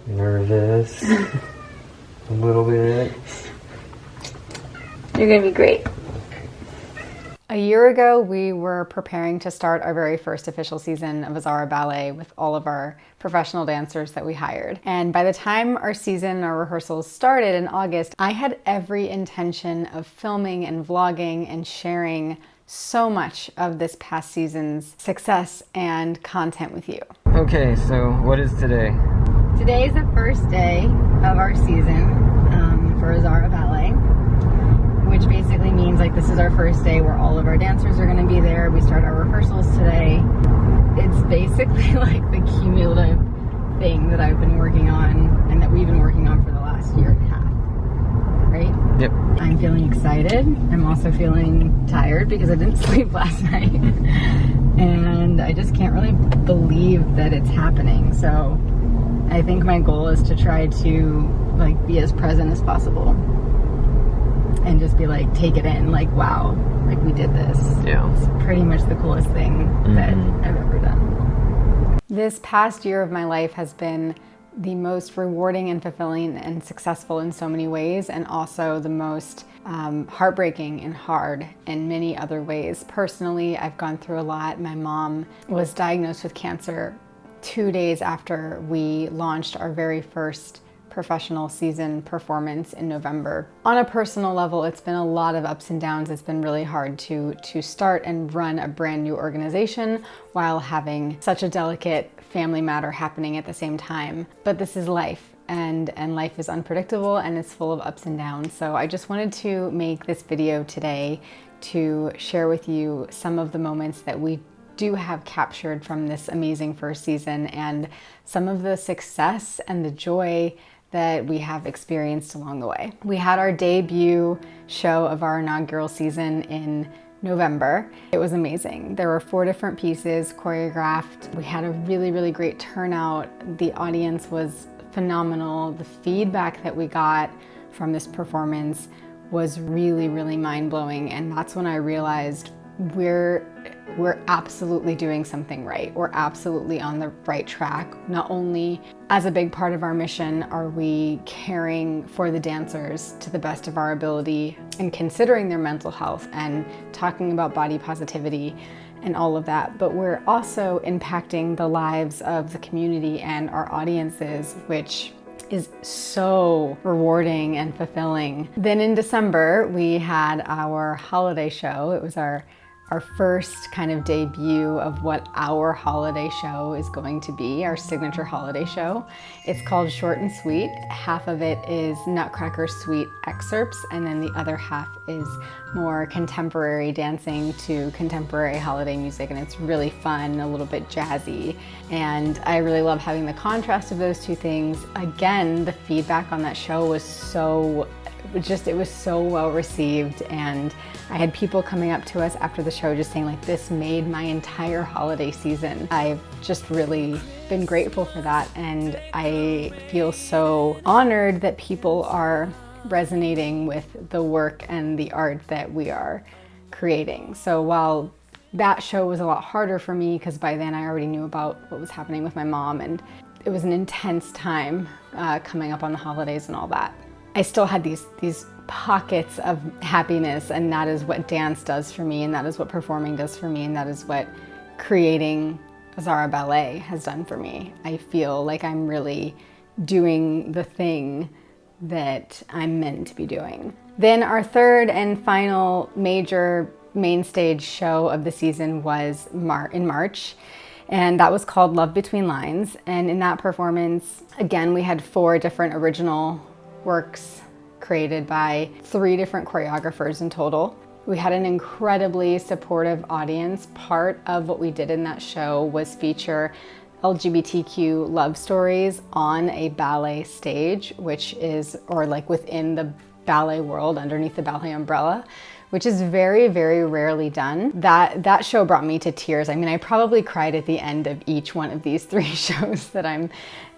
Nervous. A little bit. You're gonna be great. A year ago, we were preparing to start our very first official season of Azara Ballet with all of our professional dancers that we hired. And by the time our season, our rehearsals started in August, I had every intention of filming and vlogging and sharing so much of this past season's success and content with you. Okay, so what is today? Today is the first day of our season for Azara Ballet, which basically means like this is our first day where all of our dancers are going to be there. We start our rehearsals today. It's basically like the cumulative thing that I've been working on and that we've been working on for the last year and a half, right? Yep. I'm feeling excited. I'm also feeling tired because I didn't sleep last night. And I just can't really believe that it's happening. So I think my goal is to try to like be as present as possible and just be like, take it in, like, wow, like we did this. Yeah. It's pretty much the coolest thing that I've ever done. This past year of my life has been the most rewarding and fulfilling and successful in so many ways, and also the most heartbreaking and hard in many other ways. Personally, I've gone through a lot. My mom was diagnosed with cancer 2 days after we launched our very first professional season performance in November. On a personal level, it's been a lot of ups and downs. It's been really hard to start and run a brand new organization while having such a delicate family matter happening at the same time. But this is life, and life is unpredictable and it's full of ups and downs. So I just wanted to make this video today to share with you some of the moments that we do have captured from this amazing first season and some of the success and the joy that we have experienced along the way. We had our debut show of our inaugural season in November. It was amazing. There were 4 different pieces choreographed. We had a really, really great turnout. The audience was phenomenal. The feedback that we got from this performance was really, really mind-blowing. And that's when I realized we're absolutely doing something right. We're absolutely on the right track. Not only as a big part of our mission are we caring for the dancers to the best of our ability and considering their mental health and talking about body positivity and all of that, but we're also impacting the lives of the community and our audiences, which is so rewarding and fulfilling. Then in December, we had our holiday show. It was our first kind of debut of what our holiday show is going to be, our signature holiday show. It's called Short and Sweet. Half of it is Nutcracker Suite excerpts, and then the other half is more contemporary dancing to contemporary holiday music, and it's really fun, a little bit jazzy. And I really love having the contrast of those two things. Again, the feedback on that show was it was so well received, and I had people coming up to us after the show just saying like, this made my entire holiday season. I've just really been grateful for that, and I feel so honored that people are resonating with the work and the art that we are creating. So while that show was a lot harder for me because by then I already knew about what was happening with my mom, and it was an intense time coming up on the holidays and all that, I still had these pockets of happiness, and that is what dance does for me, and that is what performing does for me, and that is what creating Azara Ballet has done for me. I feel like I'm really doing the thing that I'm meant to be doing. Then our third and final major main stage show of the season was in March, and that was called Love Between Lines. And in that performance, again, we had 4 different original works created by 3 different choreographers in total. We had an incredibly supportive audience. Part of what we did in that show was feature LGBTQ love stories on a ballet stage, which is, or like within the ballet world, underneath the ballet umbrella, which is very, very rarely done. That show brought me to tears. I mean, I probably cried at the end of each one of these 3 shows that I'm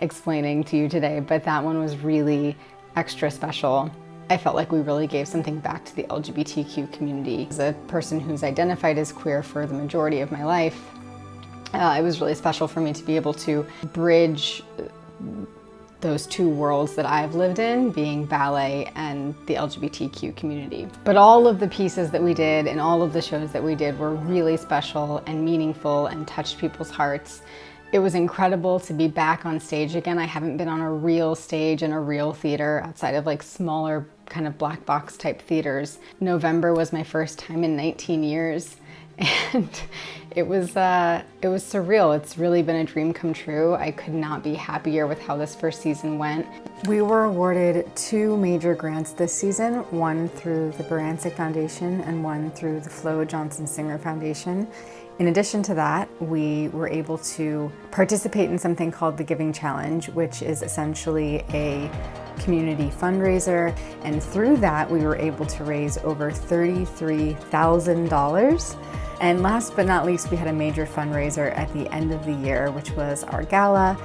explaining to you today, but that one was really extra special. I felt like we really gave something back to the LGBTQ community. As a person who's identified as queer for the majority of my life, it was really special for me to be able to bridge those two worlds that I've lived in, being ballet and the LGBTQ community. But all of the pieces that we did and all of the shows that we did were really special and meaningful and touched people's hearts. It was incredible to be back on stage again. I haven't been on a real stage in a real theater outside of like smaller kind of black box type theaters. November was my first time in 19 years. And it was surreal. It's really been a dream come true. I could not be happier with how this first season went. We were awarded 2 major grants this season, one through the Barancik Foundation and one through the Flo Johnson Singer Foundation. In addition to that, we were able to participate in something called the Giving Challenge, which is essentially a community fundraiser. And through that, we were able to raise over $33,000. And last but not least, we had a major fundraiser at the end of the year, which was our gala.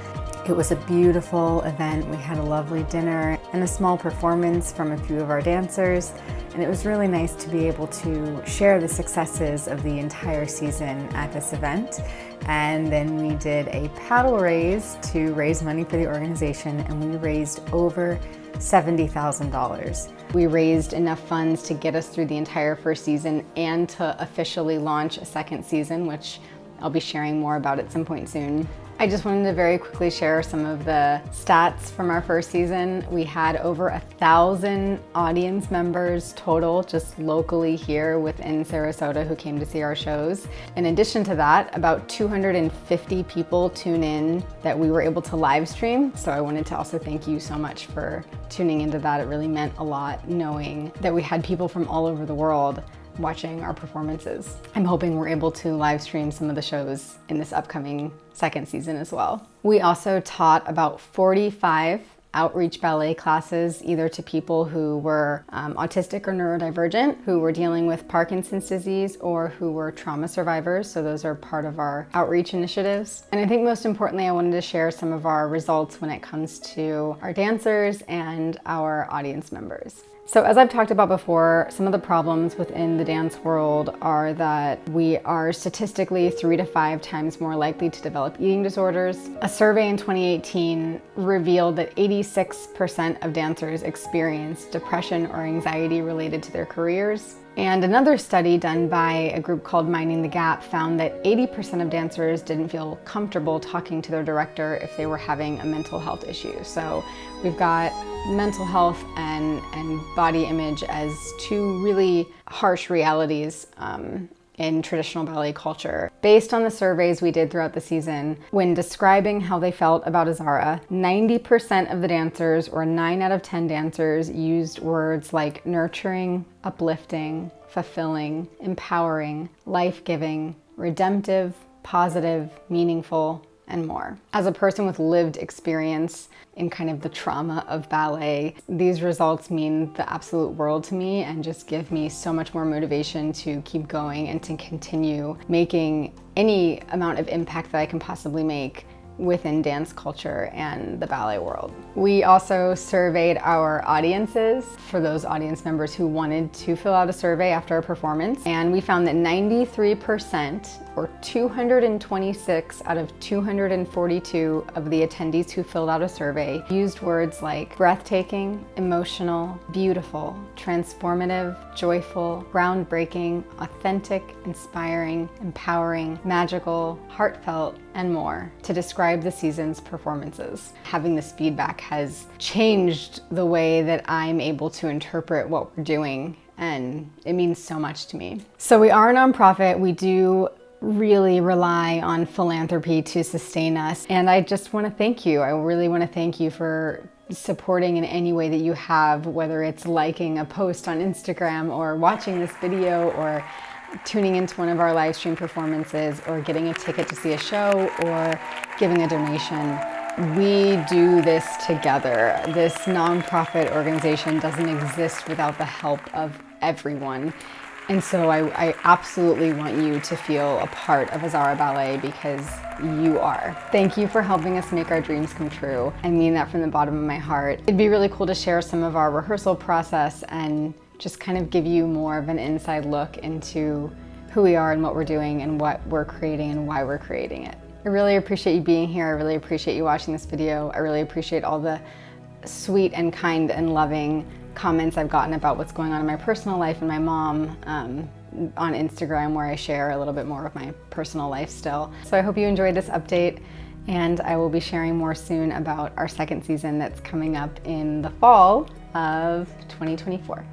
It was a beautiful event. We had a lovely dinner and a small performance from a few of our dancers. And it was really nice to be able to share the successes of the entire season at this event. And then we did a paddle raise to raise money for the organization, and we raised over $70,000. We raised enough funds to get us through the entire first season and to officially launch a second season, which I'll be sharing more about at some point soon. I just wanted to very quickly share some of the stats from our first season. We had over 1,000 audience members total, just locally here within Sarasota, who came to see our shows. In addition to that, about 250 people tune in that we were able to live stream. So I wanted to also thank you so much for tuning into that. It really meant a lot knowing that we had people from all over the world watching our performances. I'm hoping we're able to live stream some of the shows in this upcoming second season as well. We also taught about 45 outreach ballet classes, either to people who were autistic or neurodivergent, who were dealing with Parkinson's disease, or who were trauma survivors. So those are part of our outreach initiatives. And I think most importantly, I wanted to share some of our results when it comes to our dancers and our audience members. So as I've talked about before, some of the problems within the dance world are that we are statistically 3 to 5 times more likely to develop eating disorders. A survey in 2018 revealed that 86% of dancers experience depression or anxiety related to their careers. And another study done by a group called Minding the Gap found that 80% of dancers didn't feel comfortable talking to their director if they were having a mental health issue. So we've got mental health and body image as 2 really harsh realities in traditional ballet culture. Based on the surveys we did throughout the season, when describing how they felt about Azara, 90% of the dancers, or 9 out of 10 dancers, used words like nurturing, uplifting, fulfilling, empowering, life-giving, redemptive, positive, meaningful, and more. As a person with lived experience in kind of the trauma of ballet, these results mean the absolute world to me and just give me so much more motivation to keep going and to continue making any amount of impact that I can possibly make within dance culture and the ballet world. We also surveyed our audiences for those audience members who wanted to fill out a survey after a performance, and we found that 93%, or 226 out of 242 of the attendees who filled out a survey, used words like breathtaking, emotional, beautiful, transformative, joyful, groundbreaking, authentic, inspiring, empowering, magical, heartfelt, and more to describe the season's performances. Having this feedback has changed the way that I'm able to interpret what we're doing, and it means so much to me. So we are a nonprofit. We do really rely on philanthropy to sustain us, and I just want to thank you. I really want to thank you for supporting in any way that you have, whether it's liking a post on Instagram or watching this video or tuning into one of our live stream performances or getting a ticket to see a show or giving a donation. We do this together. This nonprofit organization doesn't exist without the help of everyone. And so I absolutely want you to feel a part of Azara Ballet, because you are. Thank you for helping us make our dreams come true. I mean that from the bottom of my heart. It'd be really cool to share some of our rehearsal process and just kind of give you more of an inside look into who we are and what we're doing and what we're creating and why we're creating it. I really appreciate you being here. I really appreciate you watching this video. I really appreciate all the sweet and kind and loving comments I've gotten about what's going on in my personal life and my mom on Instagram, where I share a little bit more of my personal life still. So I hope you enjoyed this update, and I will be sharing more soon about our second season that's coming up in the fall of 2024.